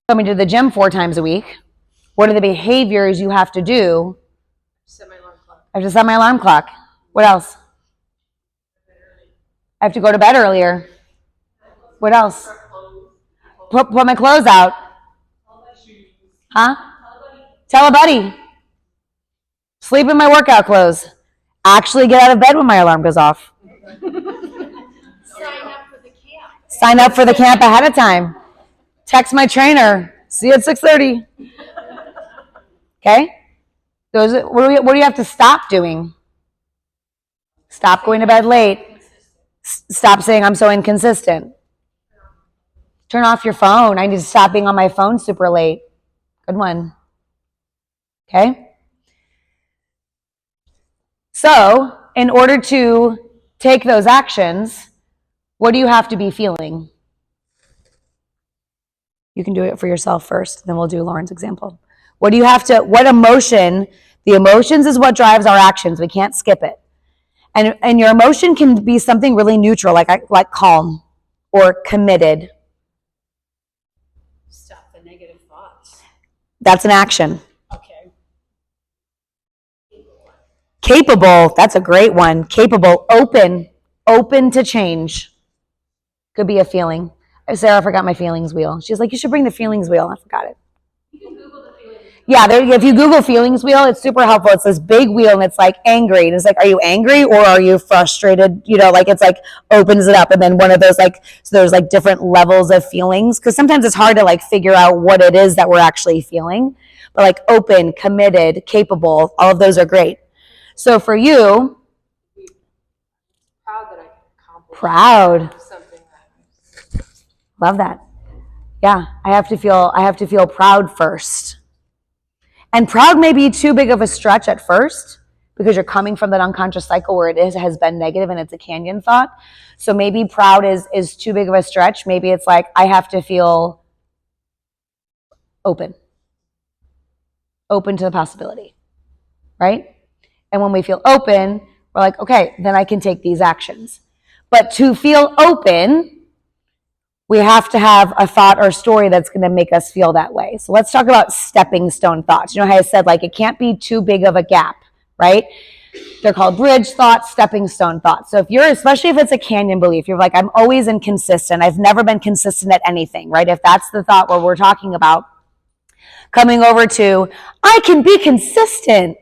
Speaker 1: Coming to the gym 4 times a week. What are the behaviors you have to do?
Speaker 2: Set my alarm clock.
Speaker 1: I have to set my alarm clock. What else? I have to go to bed earlier. What else? Put my clothes out. Huh? Tell a buddy. Sleep in my workout clothes. Actually get out of bed when my alarm goes off.
Speaker 5: Sign up for the camp.
Speaker 1: Sign up for the camp ahead of time. Text my trainer. See you at 6:30. Okay? What do you have to stop doing? Stop going to bed late. Stop saying I'm so inconsistent. Turn off your phone. I need to stop being on my phone super late. Good one. Okay? So, in order to take those actions, what do you have to be feeling? You can do it for yourself first, then we'll do Lauren's example. What emotion? The emotions is what drives our actions. We can't skip it. And your emotion can be something really neutral, like calm or committed.
Speaker 5: Stop the negative thoughts.
Speaker 1: That's an action.
Speaker 5: Okay.
Speaker 1: Capable, that's a great one. Capable, open to change. Could be a feeling. Sarah forgot my feelings wheel. She's like, you should bring the feelings wheel. I forgot it.
Speaker 4: You can Google the feelings.
Speaker 1: Yeah, if you Google feelings wheel, it's super helpful. It's this big wheel and it's like angry. And it's like, are you angry or are you frustrated? You know, like it's like opens it up. And then one of those like, so there's like different levels of feelings. Cause sometimes it's hard to like figure out what it is that we're actually feeling. But like open, committed, capable, all of those are great. So for you,
Speaker 2: Proud that I can accomplish
Speaker 1: proud.
Speaker 2: something that
Speaker 1: Love that. Yeah, I have to feel proud first. And proud may be too big of a stretch at first because you're coming from that unconscious cycle where it has been negative and it's a canyon thought. So maybe proud is too big of a stretch. Maybe it's like I have to feel open to the possibility, right? And when we feel open, we're like, okay, then I can take these actions. But to feel open, we have to have a thought or story that's going to make us feel that way. So let's talk about stepping stone thoughts. You know how I said, like, it can't be too big of a gap, right? They're called bridge thoughts, stepping stone thoughts. So if you're, especially if it's a canyon belief, you're like, I'm always inconsistent. I've never been consistent at anything, right? If that's the thought where we're talking about, coming over to, I can be consistent,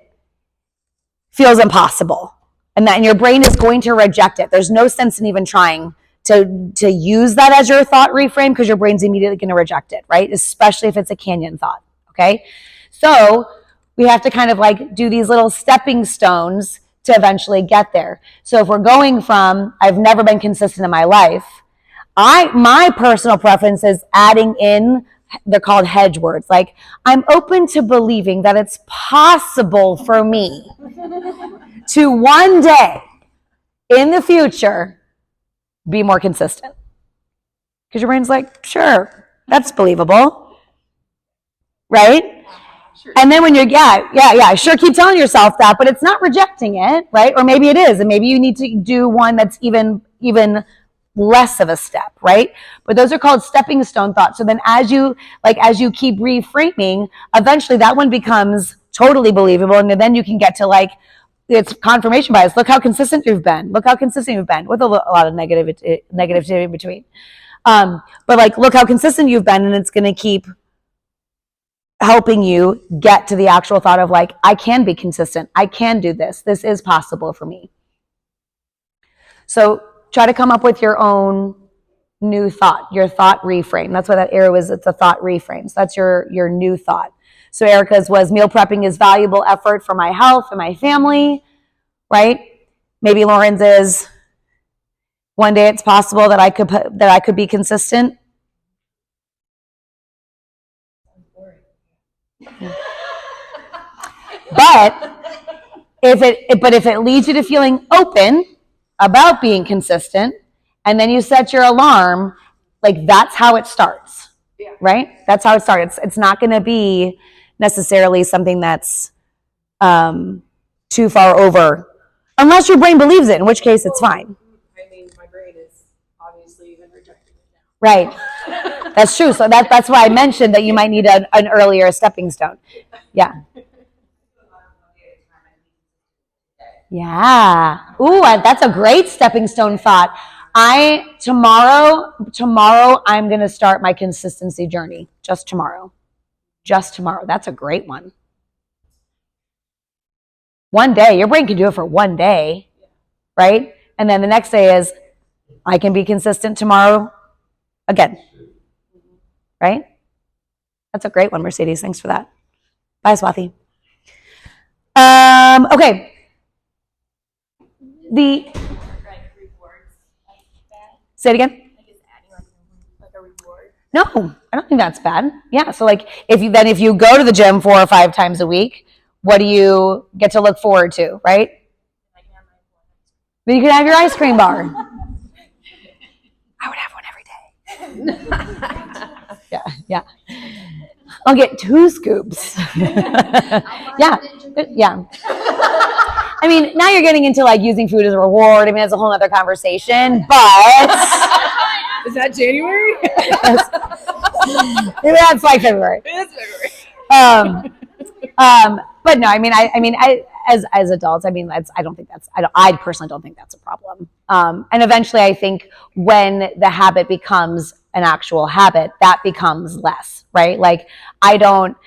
Speaker 1: feels impossible. And your brain is going to reject it. There's no sense in even trying to use that as your thought reframe, because your brain's immediately going to reject it, right? Especially if it's a canyon thought, okay? So we have to kind of like do these little stepping stones to eventually get there. So if we're going from, I've never been consistent in my life, my personal preference is adding in, they're called hedge words, like, I'm open to believing that it's possible for me to one day in the future be more consistent. Because your brain's like, sure, that's believable, right?
Speaker 2: Sure.
Speaker 1: And then when you're, sure, keep telling yourself that, but it's not rejecting it, right? Or maybe it is, and maybe you need to do one that's even less of a step, right? But those are called stepping stone thoughts. So then as you keep reframing, eventually that one becomes totally believable, and then you can get to like, it's confirmation bias. Look how consistent you've been. Look how consistent you've been, with a lot of negativity in between. But like, look how consistent you've been, and it's going to keep helping you get to the actual thought of like, I can be consistent. I can do this. This is possible for me. So try to come up with your own new thought, your thought reframe. That's what that arrow is. It's a thought reframe. So that's your new thought. So Erica's was, meal prepping is valuable effort for my health and my family, right? Maybe Lauren's is, one day it's possible that I could be consistent. But if it leads you to feeling open about being consistent, and then you set your alarm, like, that's how it starts, right? That's how it starts. It's not going to be necessarily something that's too far over, unless your brain believes it, in which case it's fine.
Speaker 2: I mean, my brain is obviously even rejecting it now.
Speaker 1: Right. That's true. So that's why I mentioned that you might need an earlier stepping stone. Yeah. Yeah. Ooh, that's a great stepping stone thought. Tomorrow I'm going to start my consistency journey. Just tomorrow. That's a great one. One day, your brain can do it for one day, right? And then the next day is, I can be consistent tomorrow again, right? That's a great one, Mercedes. Thanks for that. Bye, Swathi. Okay. Say it again.
Speaker 2: Like a reward.
Speaker 1: No, I don't think that's bad. Yeah, so like if you go to the gym 4 or 5 times a week, what do you get to look forward to, right? Then you can have your ice cream bar. I would have one every day. Yeah. I'll get 2 scoops. Yeah. I mean, now you're getting into like using food as a reward. I mean, that's a whole other conversation, but
Speaker 2: Is that January?
Speaker 1: Maybe that's like February.
Speaker 2: It's February.
Speaker 1: But no, I mean, as adults, I mean, I personally don't think that's a problem. And eventually I think when the habit becomes an actual habit, that becomes less, right? Like I don't,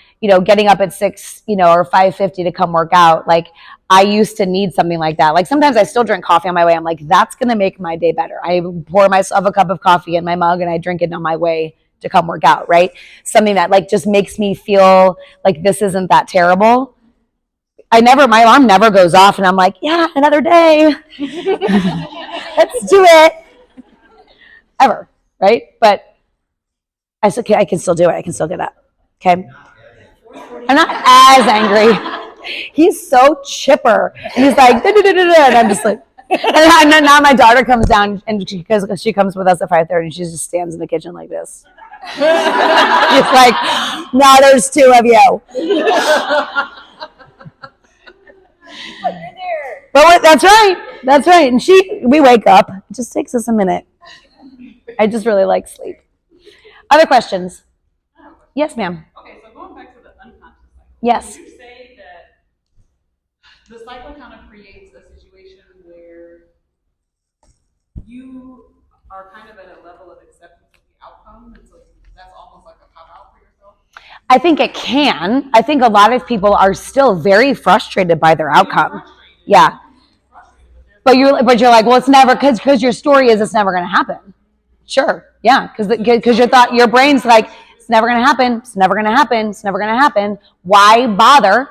Speaker 1: getting up at 6, or 5:50 to come work out. Like I used to need something like that. Like sometimes I still drink coffee on my way. I'm like, that's going to make my day better. I pour myself a cup of coffee in my mug and I drink it on my way to come work out, right? Something that like just makes me feel like this isn't that terrible. My alarm never goes off and I'm like, yeah, another day. Let's do it. Ever, right? But I can still do it. I can still get up. Okay. I'm not as angry. He's so chipper. And he's like, and I'm just like, and then now my daughter comes down and because she comes with us at 5:30 and she just stands in the kitchen like this. She's like, now there's 2 of you.
Speaker 2: But you're there.
Speaker 1: But that's right. And we wake up. It just takes us a minute. I just really like sleep. Other questions?
Speaker 6: I have a question.
Speaker 1: Yes, ma'am.
Speaker 6: Okay, so going back to the unconscious cycle.
Speaker 1: Yes.
Speaker 6: Would you say that the cycle kind of creates a situation where you are kind of at a level of acceptance of the outcome, and so that's almost like a cop out for yourself?
Speaker 1: I think it can. I think a lot of people are still very frustrated by their outcome. Yeah. But you're like, well, it's never, because your story is it's never going to happen. Sure. Yeah. Because your brain's like, it's never going to happen. It's never going to happen. It's never going to happen. Why bother?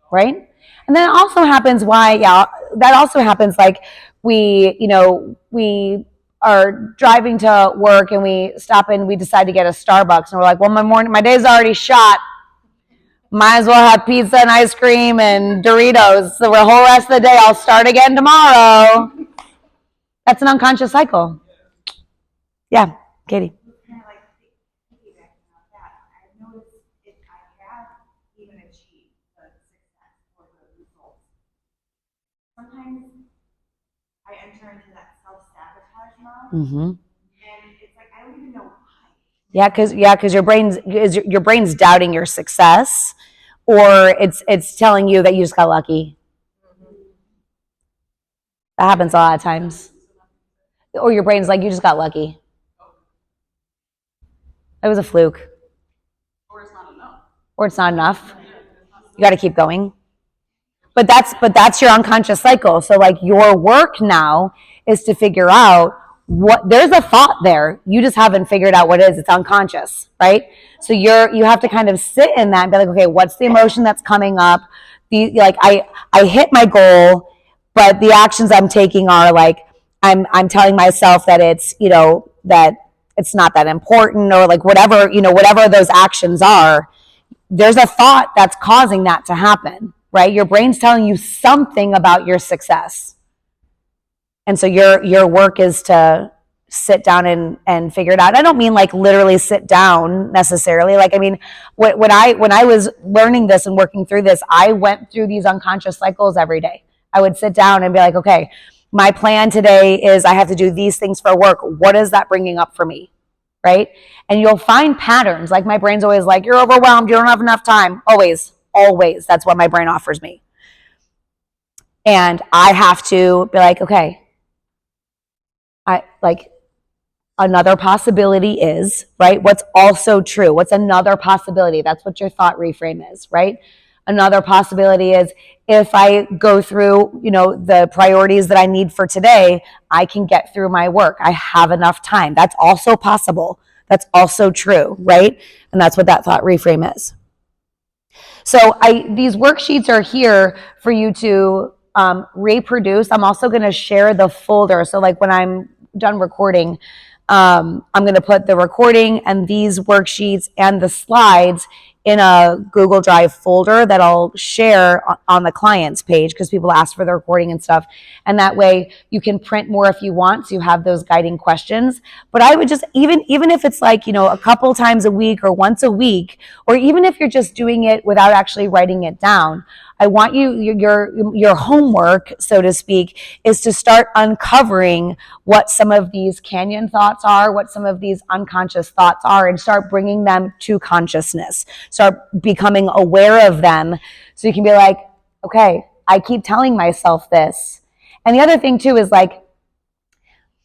Speaker 1: Right. And then it also happens that also happens like we are driving to work and we stop and we decide to get a Starbucks and we're like, well, my day's already shot. Might as well have pizza and ice cream and Doritos. So the whole rest of the day, I'll start again tomorrow. That's an unconscious cycle. Yeah, Katie.
Speaker 7: Kind of like piggybacking off that, I've noticed if I have even achieved the success or the results, sometimes I enter into that self-sabotage mode,
Speaker 1: Mm-hmm.
Speaker 7: and it's like I don't even know why.
Speaker 1: Yeah, because your brain's doubting your success, or it's telling you that you just got lucky. That happens a lot of times. Or your brain's like, you just got lucky. It was a fluke.
Speaker 6: Or it's not enough.
Speaker 1: Or it's not enough. You got to keep going. But that's your unconscious cycle. So like your work now is to figure out there's a thought there. You just haven't figured out what it is. It's unconscious, right? So you have to kind of sit in that and be like, okay, what's the emotion that's coming up? I hit my goal, but the actions I'm taking are like I'm telling myself that it's that it's not that important, or like whatever those actions are. There's a thought that's causing that to happen, right? Your brain's telling you something about your success. And so your work is to sit down and figure it out. I don't mean like literally sit down necessarily. Like, I mean, when I was learning this and working through this, I went through these unconscious cycles every day. I would sit down and be like, okay, my plan today is I have to do these things for work. What is that bringing up for me? Right? And you'll find patterns. Like my brain's always like, you're overwhelmed. You don't have enough time. Always. That's what my brain offers me. And I have to be like, okay, another possibility is, right? What's also true? What's another possibility? That's what your thought reframe is, right? Another possibility is if I go through, the priorities that I need for today, I can get through my work. I have enough time. That's also possible. That's also true, right? And that's what that thought reframe is. So these worksheets are here for you to reproduce. I'm also going to share the folder. So like when I'm done recording, I'm going to put the recording and these worksheets and the slides in a Google Drive folder that I'll share on the client's page because people ask for the recording and stuff. And that way you can print more if you want, so you have those guiding questions. But I would just, even if it's like, a couple times a week or once a week, or even if you're just doing it without actually writing it down, I want your homework, so to speak, is to start uncovering what some of these canyon thoughts are, what some of these unconscious thoughts are, and start bringing them to consciousness. Start becoming aware of them so you can be like, okay, I keep telling myself this. And the other thing too is like,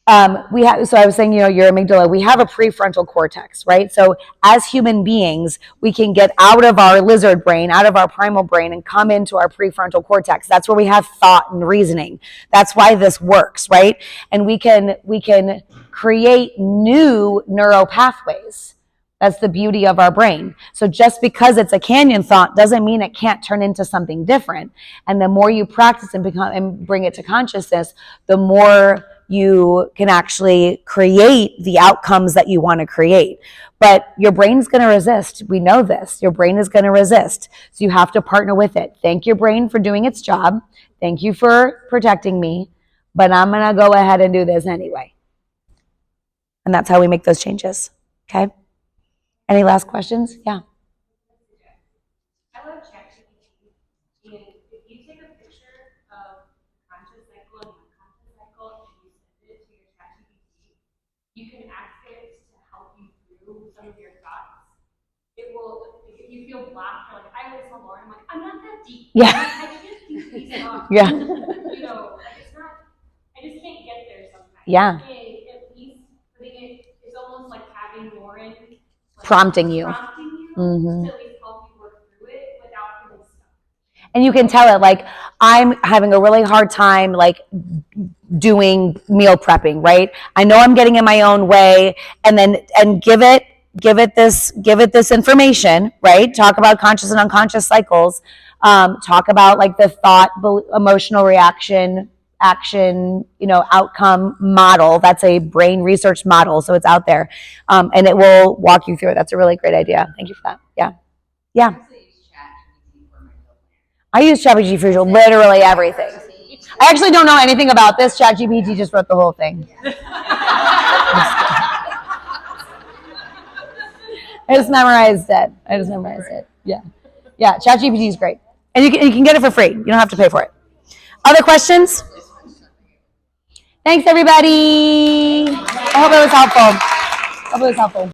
Speaker 1: so I was saying, your amygdala, we have a prefrontal cortex, right? So as human beings, we can get out of our lizard brain, out of our primal brain, and come into our prefrontal cortex. That's where we have thought and reasoning. That's why this works, right? And we can create new neural pathways. That's the beauty of our brain. So just because it's a canyon thought doesn't mean it can't turn into something different. And the more you practice and bring it to consciousness, the more you can actually create the outcomes that you want to create. But your brain's going to resist. We know this. Your brain is going to resist. So you have to partner with it. Thank your brain for doing its job. Thank you for protecting me. But I'm going to go ahead and do this anyway. And that's how we make those changes. Okay? Any last questions? Yeah.
Speaker 7: I love ChatGPT, and if you take a picture of conscious cycle and unconscious cycle and you send it to your ChatGPT, you can ask it to
Speaker 8: through some of your thoughts, it will, if you feel blocked, like I always tell Lauren, I'm like, I'm not that deep.
Speaker 1: Yeah.
Speaker 8: I can't think these thoughts.
Speaker 1: Yeah.
Speaker 8: You know, like it's not, I just can't get there sometimes.
Speaker 1: Yeah.
Speaker 8: Okay, at least putting it, it's almost like having Lauren like,
Speaker 1: Prompting you.
Speaker 8: to at least help you work through it without feeling stuck.
Speaker 1: And you can tell it, like, I'm having a really hard time, like, doing meal prepping, right? I know I'm getting in my own way, and give it this information, right? Talk about conscious and unconscious cycles. Talk about like the thought, emotional reaction, action, outcome model. That's a brain research model, so it's out there, and it will walk you through it. That's a really great idea. Thank you for that. Yeah. I use ChatGPT for literally everything. I actually don't know anything about this. ChatGPT just wrote the whole thing. I just memorized it. Yeah. ChatGPT is great, and you can get it for free. You don't have to pay for it. Other questions? Thanks, everybody. I hope it was helpful.